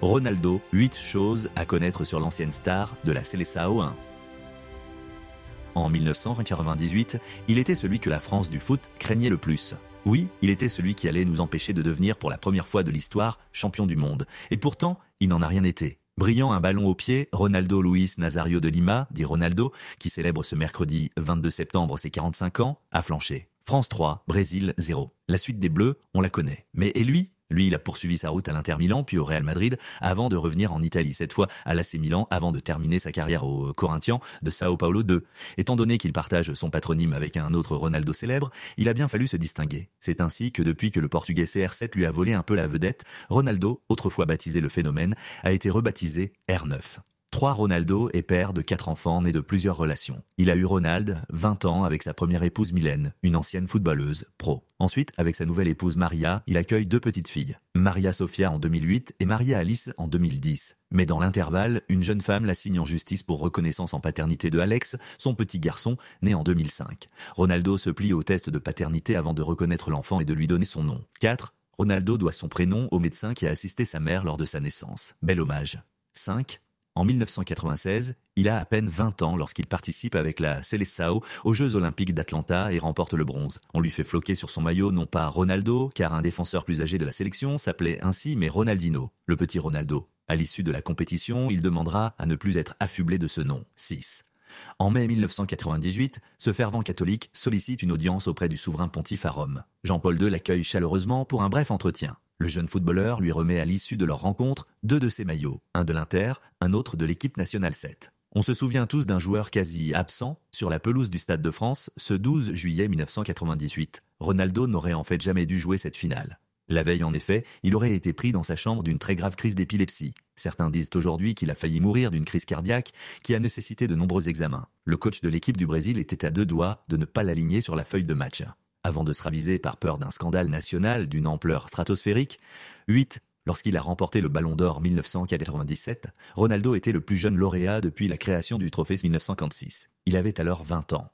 Ronaldo, 8 choses à connaître sur l'ancienne star de la Seleção 1. En 1998, il était celui que la France du foot craignait le plus. Oui, il était celui qui allait nous empêcher de devenir pour la première fois de l'histoire champion du monde. Et pourtant, il n'en a rien été. Brillant un ballon au pied, Ronaldo Luis Nazario de Lima, dit Ronaldo, qui célèbre ce mercredi 22 septembre ses 45 ans, a flanché. France 3, Brésil 0. La suite des Bleus, on la connaît. Mais et lui ? Lui, il a poursuivi sa route à l'Inter Milan, puis au Real Madrid, avant de revenir en Italie, cette fois à l'AC Milan, avant de terminer sa carrière au Corinthians de Sao Paulo 2. Étant donné qu'il partage son patronyme avec un autre Ronaldo célèbre, il a bien fallu se distinguer. C'est ainsi que depuis que le Portugais CR7 lui a volé un peu la vedette, Ronaldo, autrefois baptisé le Phénomène, a été rebaptisé R9. 3 Ronaldo est père de 4 enfants nés de plusieurs relations. Il a eu Ronald, 20 ans, avec sa première épouse Mylène, une ancienne footballeuse, pro. Ensuite, avec sa nouvelle épouse Maria, il accueille 2 petites filles. Maria Sofia en 2008 et Maria Alice en 2010. Mais dans l'intervalle, une jeune femme la signe en justice pour reconnaissance en paternité de Alex, son petit garçon, né en 2005. Ronaldo se plie au test de paternité avant de reconnaître l'enfant et de lui donner son nom. 4. Ronaldo doit son prénom au médecin qui a assisté sa mère lors de sa naissance. Bel hommage. 5. En 1996, il a à peine 20 ans lorsqu'il participe avec la Seleção aux Jeux Olympiques d'Atlanta et remporte le bronze. On lui fait floquer sur son maillot non pas Ronaldo, car un défenseur plus âgé de la sélection s'appelait ainsi, mais Ronaldinho, le petit Ronaldo. À l'issue de la compétition, il demandera à ne plus être affublé de ce nom. 6. En mai 1998, ce fervent catholique sollicite une audience auprès du souverain pontife à Rome. Jean-Paul II l'accueille chaleureusement pour un bref entretien. Le jeune footballeur lui remet à l'issue de leur rencontre 2 de ses maillots, un de l'Inter, un autre de l'équipe nationale 7. On se souvient tous d'un joueur quasi absent sur la pelouse du Stade de France ce 12 juillet 1998. Ronaldo n'aurait en fait jamais dû jouer cette finale. La veille, en effet, il aurait été pris dans sa chambre d'une très grave crise d'épilepsie. Certains disent aujourd'hui qu'il a failli mourir d'une crise cardiaque qui a nécessité de nombreux examens. Le coach de l'équipe du Brésil était à 2 doigts de ne pas l'aligner sur la feuille de match. Avant de se raviser par peur d'un scandale national d'une ampleur stratosphérique. 8. Lorsqu'il a remporté le Ballon d'Or 1997, Ronaldo était le plus jeune lauréat depuis la création du trophée 1956. Il avait alors 20 ans.